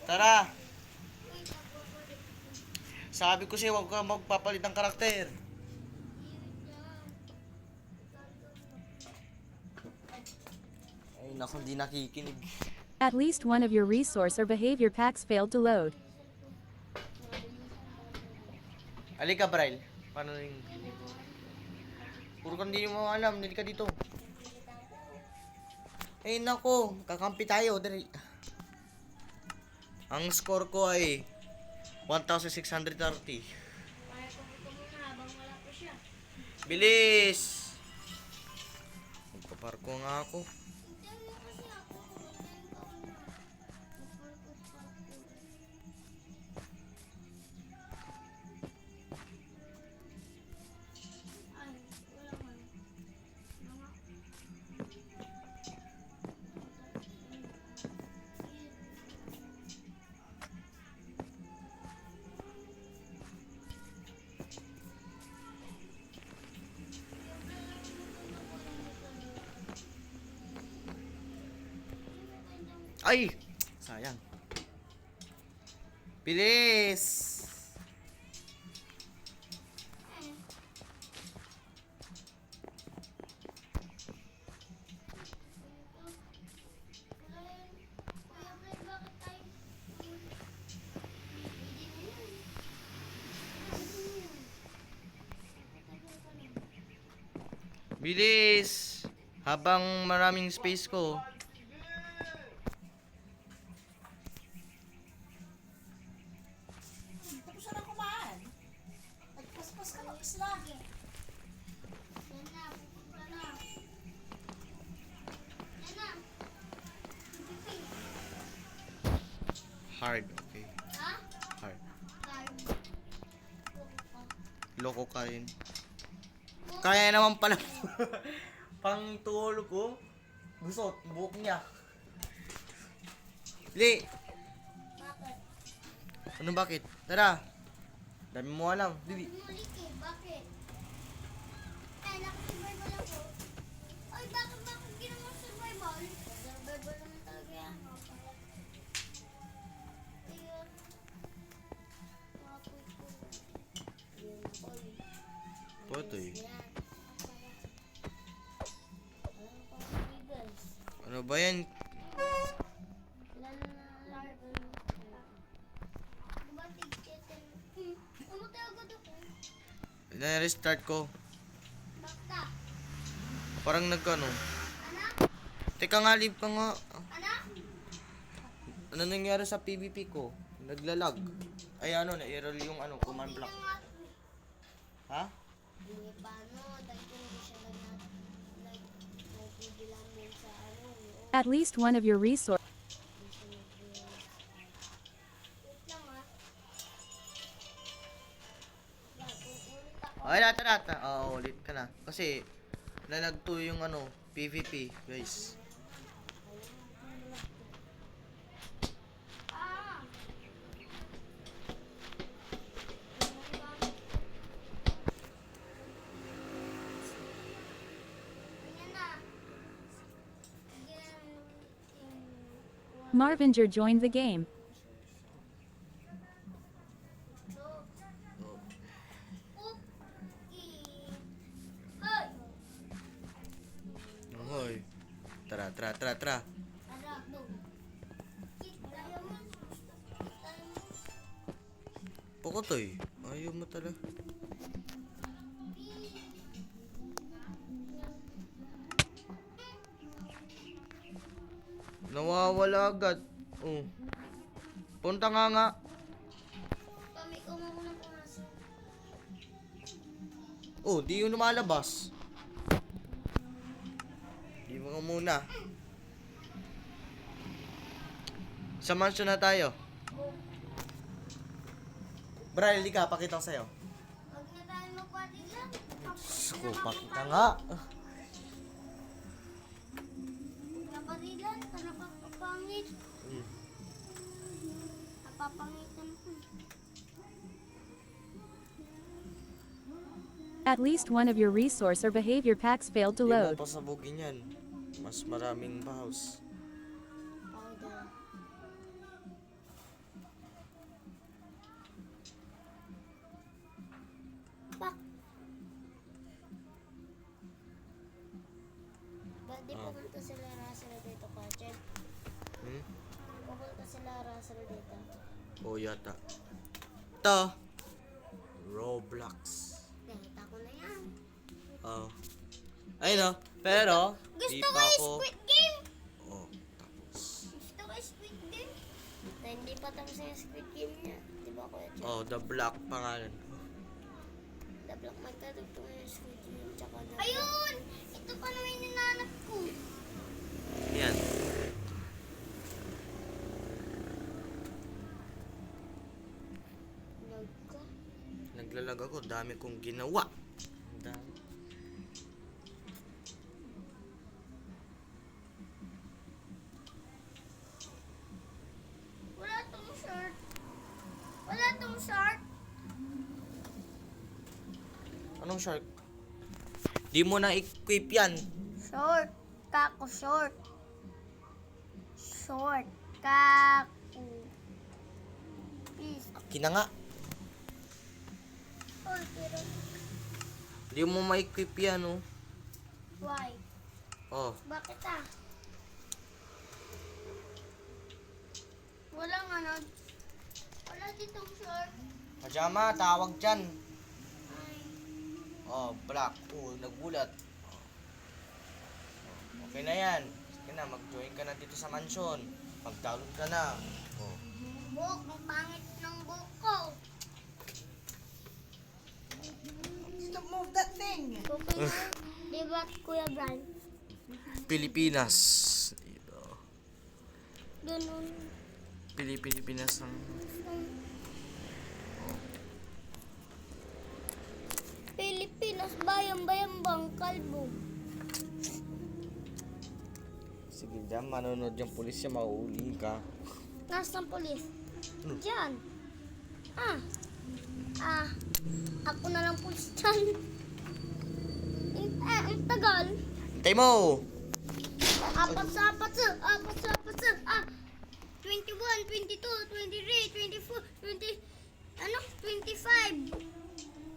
Tara! Sabi ko sa'yo, huwag ka magpapalit ng karakter. Ay, naku, hindi nakikinig. At least one of your resource or behavior packs failed to load. Halika, Braille. Paano yung... Puro ka hindi mo alam, hindi ka dito. Eh, naku, kakampi tayo. Dali. Ang score ko ay 1,630. Bilis! Magpaparko nga ako. Ay! Sayang. Bilis! Bilis! Habang maraming space ko. Tapos na kumain. Nagpaspas ka ng isla. Hard, okay. Hard. Loko ka rin. Kaya naman pala. Pang tulog ko. Gusot, buhok niya. Li! Ano bakit? Tara! Dami mo alam. Bibi. Bakit? Eh, nakasurvival ako. Ay, bakit ginawa survival? Survival naman talaga yan. Ayun. Potoy. Ano ba yan? Na-restart ko. Bakta. Parang nagkano. Anak? Teka nga, leave ka nga. Anak? Ano nangyari sa PvP ko? Naglalag. Ay ano, na-error yung ano, command block. Ha? Hindi paano, dahil hindi siya nagbibilang mo sa ano. At least one of your resource. Wait lang ah. Ulit ako. Ay, tara. Oo, ulit ka na. Kasi, nalagto yung ano, PvP, guys. Ah! Ganyan na. Marvinger joined the game. Hoy! Hoy. Tara. Tara, go. Ayaw mo. Pokotoy. Ayaw mo talaga. Nawawala agad. Oh. Punta nga. Pamik ko mo ng pumasok. Oh, di yung lumalabas. Di mo nga muna. Sa mansion na tayo. Bray, ka, pakita ko sa'yo. Huwag na tayo magpati lang. Sko, pakita nga. Naparilan, napapangit. Napapangitan ko. At least one of your resource or behavior packs failed to Di mo load. pasabugin yan. Mas maraming house. wala Russell dito. O yata. Ito. Roblox. Nakita ko na yan. Oh. Ayun o. Pero, di Gusto ko pa yung ako... Squid Game. Oh, tapos. Gusto ko yung Squid Game. Na hindi pa tapos yung Squid Game niya. Di ba Kuya Chen? Oh, The Black pangalan. The Black magkadugtong yung Squid Game. Tsaka na. Ayun! Ito pa naman yung ninanap ko. Yan. Lag ka. Naglalag ako. Dami kong ginawa. Dami. Wala tong shirt. Wala tong shirt. Anong shark? Di mo na equip yan. Short. Kako short. Short. Kako. Please. Kina nga. Oh, pero Di mo ma-equip yan, oh. why? Oh. Bakit ah? Wala nga wala ditong short. Pajama, tawag dyan. Ay. Oh, black. Oh, nagbulat. Oh. Okay na yan. Sige na, mag-join ka na dito sa mansion. Mag-download ka na. Oh. Buhok, ang pangit ng buhok ko. Stop move that thing! Okay na. Di ba, Kuya Brian? Pilipinas. Dito. Ganun. Pilipinas ang... Pilipinas, bayang-bayang bang kalbo. Sige dyan, manonood yung pulis siya, mauuli ka. Nasaan polis? Ano? Diyan. Ako na lang polis dyan. Ang tagal. Hintay mo! Apat sa apat sa. 21, 22, 23, 24, 25,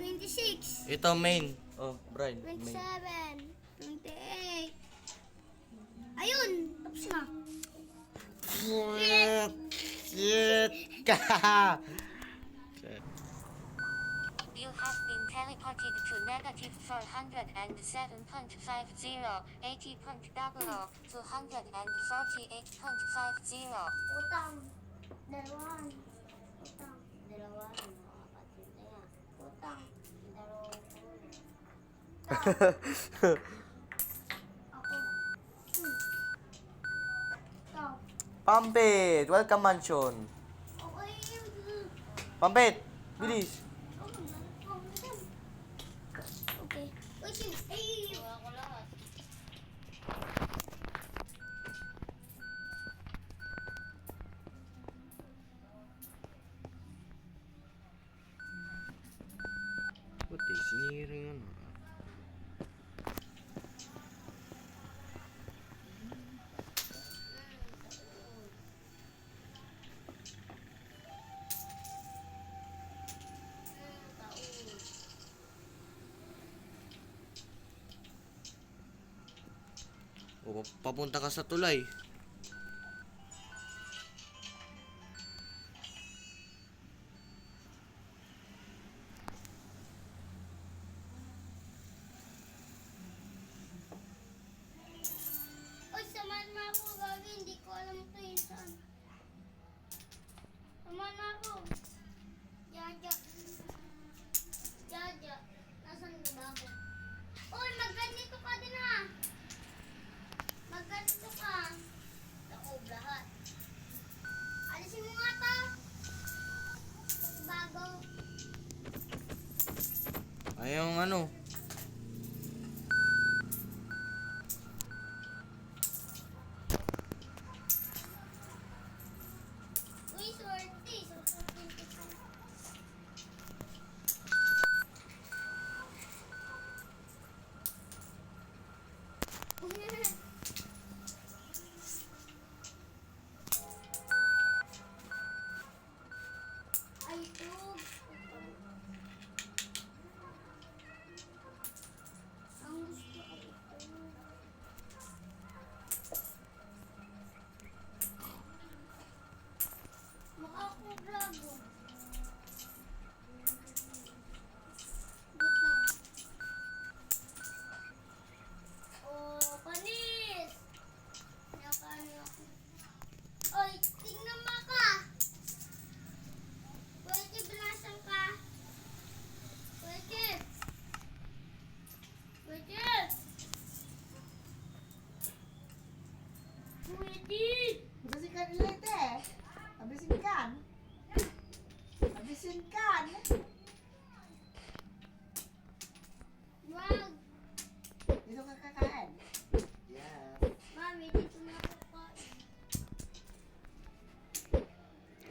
26, Ito, main. Oh, Brian. 27, Main. 28. Ayun, tapos na. Shit ka! You have been teleported to negative 407.50, 80.00, 248.50. Utang. Dalawan. Utang. Dalawan. Makakapatid na yan. Utang. Dalawang ulo. Ako. Ikaw. Pampit! Welcome mansion. Okay. Pampit! Bilis! Okay. Wait, ay! Wala ko lahat. Puti, sinira yun. O, papunta ka sa tulay. Oy, samahan mo ako, Gagi. Hindi ko alam ito yung saan. Samahan mo ako. Jaja. Jaja. Nasaan ba ako? Oy, magganito ka din ha. Magganito ka. Nakob lahat. Alisin mo nga to. Bago. Ayong ano. Uy, swerte. Swerte ka. Ay, ito.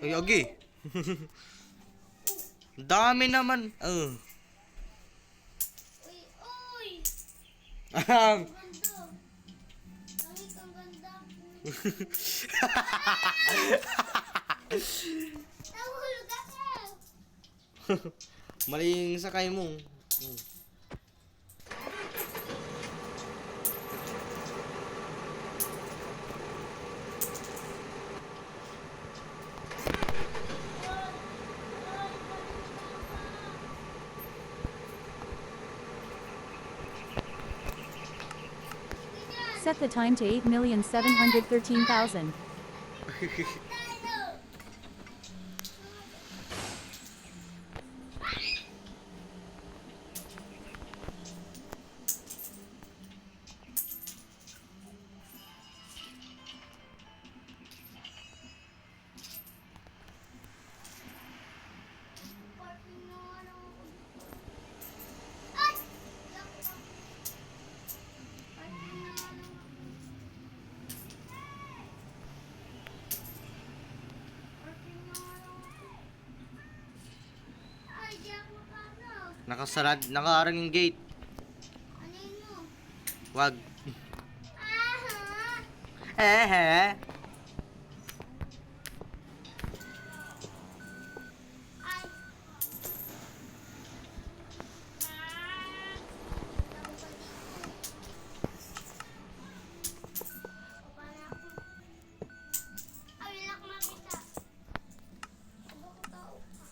Ay, agi. Dami naman. Uy, uy! Ang. Ganda! Langit ang ganda! Nahulog ako! Mali yung sakay mo. Set the time to 8,713,000. Tayo! Parking na ano. Ay! Lock na. Parking na ano. Parking na ano. Ay, di ako makano. Nakaarang yung gate. Ano yun mo? Wag. Aha! Ay! Ay, lock na kita. Aba ko tao ka.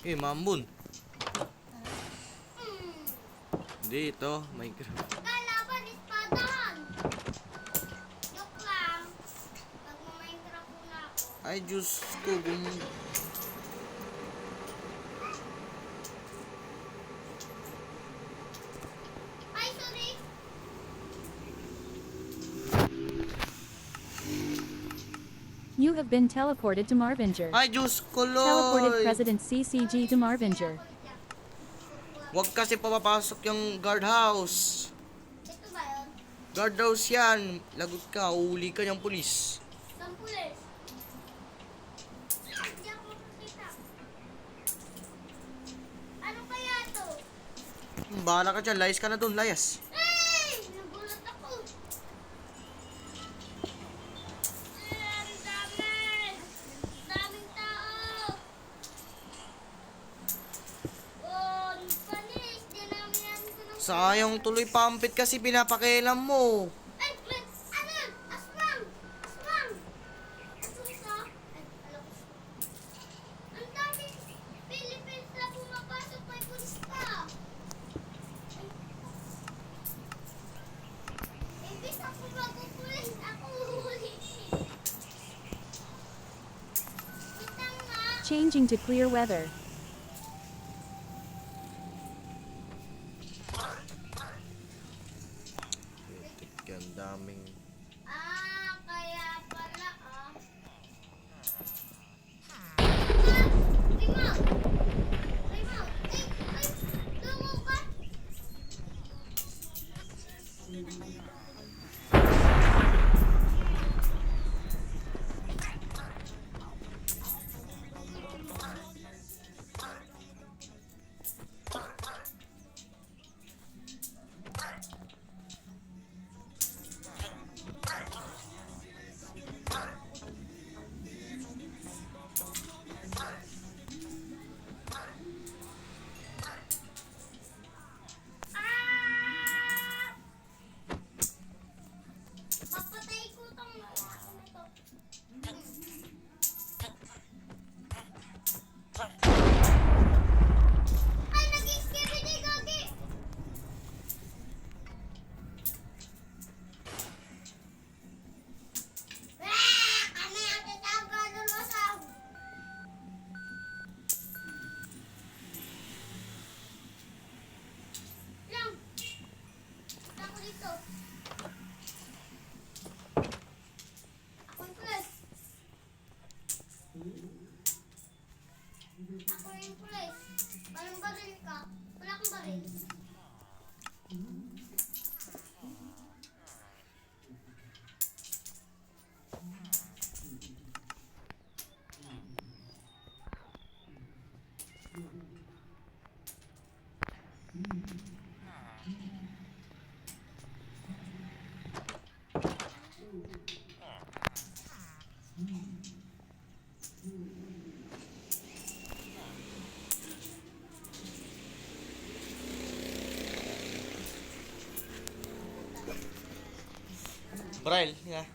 Eh, Mambun. Dito, may Kalaban, espadahan! Joke lang. Magma-Minecraft muna ako. Ay, Diyos ko. Ay, sorry! You have been teleported to Marvinger. Ay, Diyos ko, Teleported Lord. President CCG to Marvinger. Huwag kasi papapasok yung guardhouse. Ito ba yun? Guardhouse yan. Lagot ka, uhuli ka niyang pulis. Saan pulis? Hindi ako makakita. Ano kaya to? Bahala ka dyan, layas ka na dun, layas. Ay! Nagulat ako. Ang dami! Daming tao! Oh, panis! Dinamihan ko ng... Sayang tuloy pampit kasi pinapakialam mo. Ay, wait! Ano yun? Aswang! Aswang! Aswang ka? Ay, alam ko. Ang dami Philippines na pumapasok, may pulis ka! Ay. Imbis ako magupulis, ako huli. Kita nga! Changing to clear weather. Ang daming... Ah, kaya pala ah. Remote! Remote! Ay! Tungo ka! Braille, nga.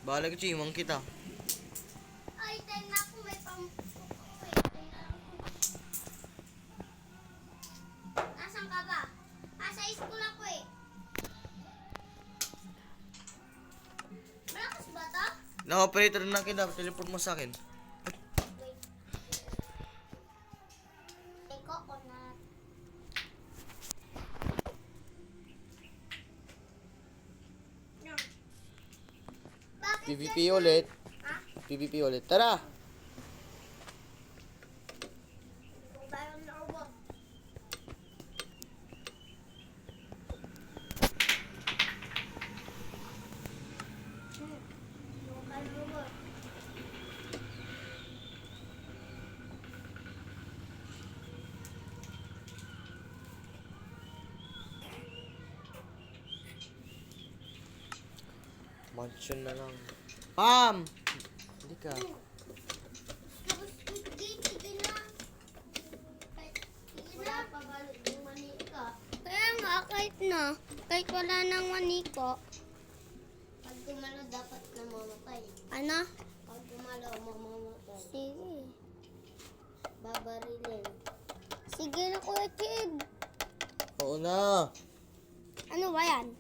Bahala ka, Chimang kita. Ay, tingnan ko may Nasaan ka ba? Sa school ako eh. Malakas ba to? Na-operator na kita, teleport mo sa akin. May coconut. Bakit PVP ulit. Ha? PVP ulit. Tara! Kung bayang na robot. Kung bayang robot. Mansion na lang. Pam! Hindi ka. Tapos sige na. Sige na. Pabalik yung manika. Kaya nga, kahit wala nang maniko. Pag gumalaw, dapat namamatay. Ano? Pag gumalaw, mamamatay. Sige. Babarilin. Sige na, Kuya Chib. Oo na. Ano ba yan?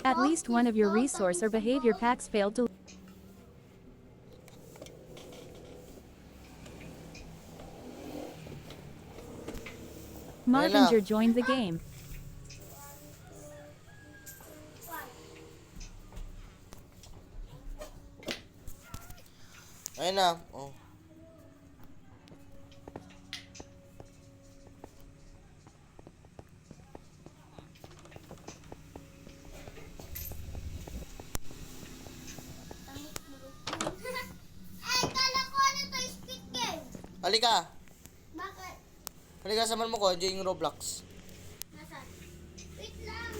At least one of your resource or behavior packs failed to. Marvinger joined the game. Ayun na. Oh. Ay, kala ko ano to, speed game. Halika. Bakit? Halika, saman mo ko. Diyan yung Roblox. Nasaan? Wait lang.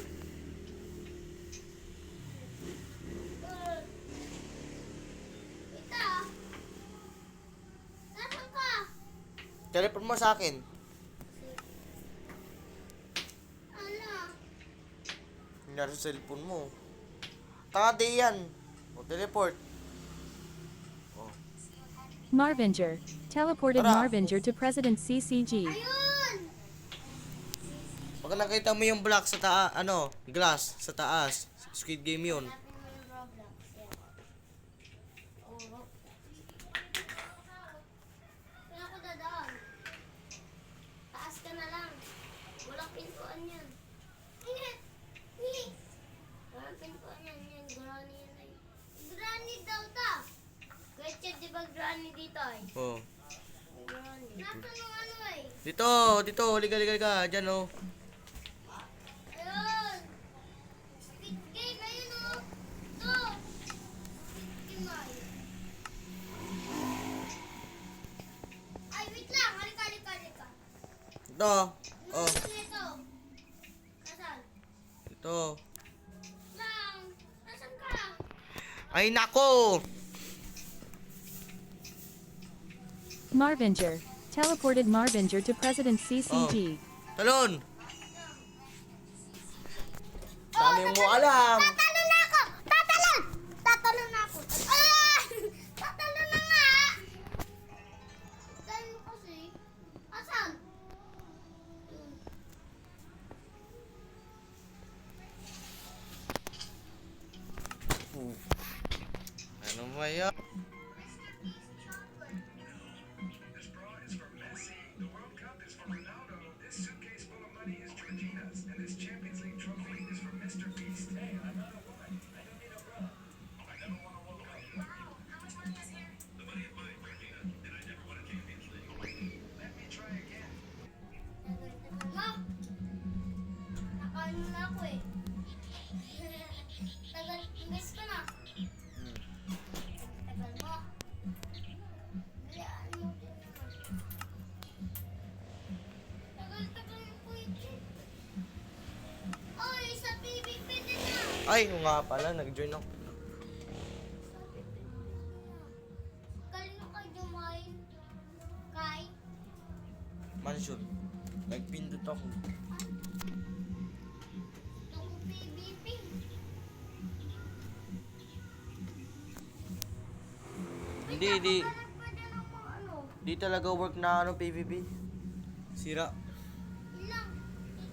Wait ah. Nasaan ka? Teleport mo sa akin. Ano? Nangyari sa cellphone mo. Tanga di yan. O, teleport. Marvinger. Teleported Tara. Marvinger to President CCG. Ayun! Pag nakita mo yung block sa taas, glass sa taas. Squid Game yun. Hanapin mo yung Roblox. Yan. Oh, Roblox. Saan ako dadaan? Taas ka na lang. Walang pintuan yan. Walang pintuan yan. Yan, granny yan ay. Granny daw ta. Kuya Chad, di ba granny dito ay? Oh. Granny. Nasaan yung ano ay? Dito, dito. Liga, liga, liga. Diyan, oh. Ayun! Speed game, ayun o! Ito! Speed game ay. Ay, wait lang! Halika, halika, halika. Ito. Oh. Nasaan na ito? Nasaan? Ito. Lang! Nasaan ka? Ay, nako! Marvinger. Teleported Marvinger to President CCG. Talon! Dami mo alam. Tatalon na ako! Tatalon! Tatalon na ako! Ah! Tatalon na nga! Saan mo kasi? Asan? Ano ba yan? This bra is for Messi. The World Cup is for Ronaldo. This suitcase full of money is Georgina's. And this Champions League trophy is for Mr. Beast. Ay, oo nga pala, nag-join ako. Kanino kayo dumain? Kay? Mansion. Nagpindot ako. Gusto ko PVP. Hindi. Pwede na mga ano. Di talaga work na PvP. Sira. Ilang.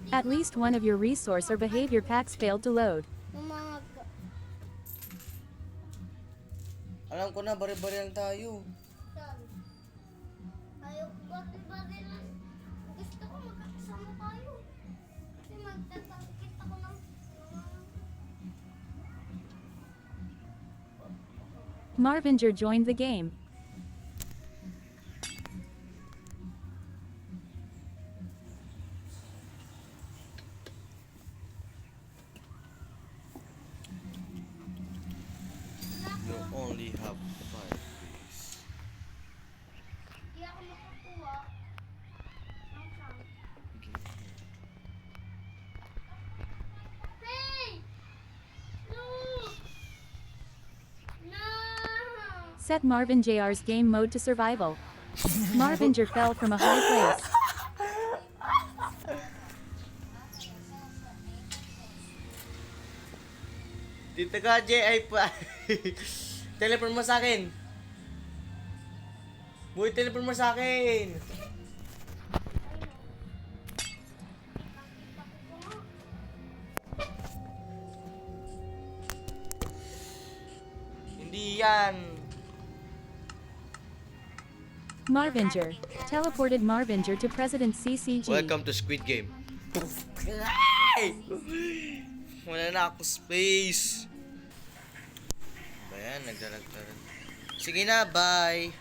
At least one of your resource or behavior packs failed to load. Yung mga Alam ko na, bari-bari lang tayo. ayaw ko bakit lang. Gusto ko magkakasama tayo. Kasi magtatangkit ako ng Marvinger joined the game. You only have 5 days. Hindi ako makakuha. Hey! No! No! Set Marvin JR's game mode to survival. Marvinger fell from a high place. Dito ka, Jay. Ay pa. Telepon mo sa akin. Boy, telepon mo sa akin. Hindi yan. Marvinger teleported Marvinger to President CCG. Welcome to Squid Game. Ay! Wala na ako space. Ba yan, nagdalag. Sige na, bye.